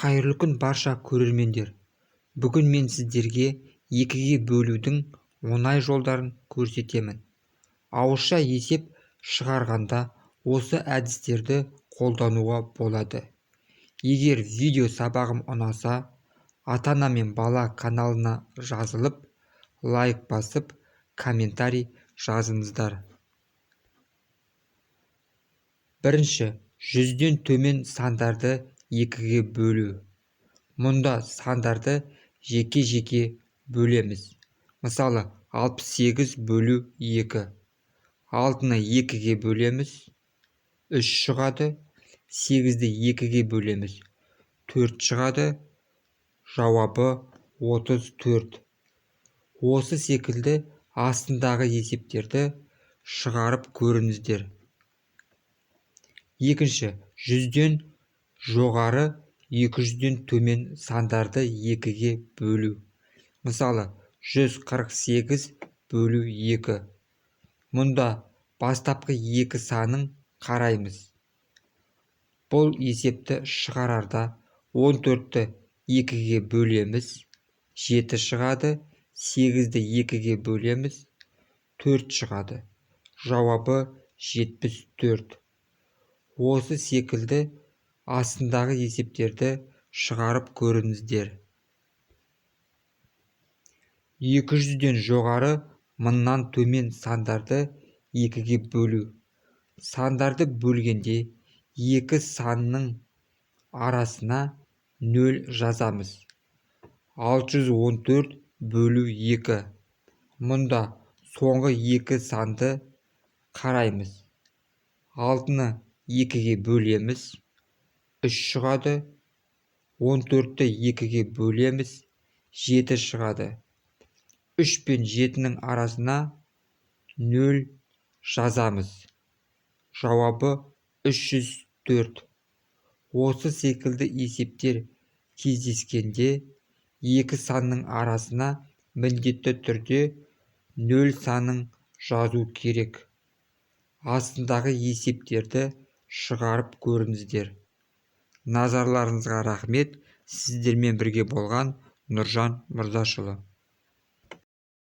Қайырлы күн барша көрермендер. Бүгін мен сіздерге екіге бөлудің оңай жолдарын көрсетемін. Ауызша есеп шығарғанда осы әдістерді қолдануға болады. Егер видео сабағым ұнаса, ата-ана мен бала каналына жазылып, лайк басып, комментарий жазыңыздар. Бірінші, 100-ден төмен сандарды екіге бөлу. Мұнда сандарды жеке-жеке бөлеміз. Мысалы, 68 бөлу 2. 6-ны 2-ге бөлеміз, 3 шығады. 8-ді 2-ге бөлеміз, 4 шығады. Жауабы 34. Осы секілді астындағы есептерді шығарып көріңіздер. Екінші, 100-ден жоғары 200-ден төмен сандарды екіге бөлу. Мысалы, 148 бөлу 2. Мұнда бастапқы екі санын қараймыз. Бұл есепті шығарарда 14-ті 2-ге бөлеміз, 7 шығады. 8-ді 2-ге бөлеміз, 4 шығады. Жауабы 74. Осы секілді астындағы есептерді шығарып көріңіздер. 200-ден жоғары 1000-нан төмен сандарды екіге бөлу. Сандарды бөлгенде екі санның арасына 0 жазамыз. 614 бөлу 2. Мұнда соңғы екі санды қараймыз. 6-ны 2-ге бөлеміз, 3 шығады. 14-ті 2-ге бөлеміз, 7 шығады. 3 пен 7-нің арасына 0 жазамыз. Жауабы 304. Осы секілді есептер кездескенде екі санның арасына міндетті түрде 0 санын жазу керек. Астындағы есептерді шығарып көріңіздер. Назарларыңызға рахмет. Сіздермен бірге болған Нұржан Мырзашұлы.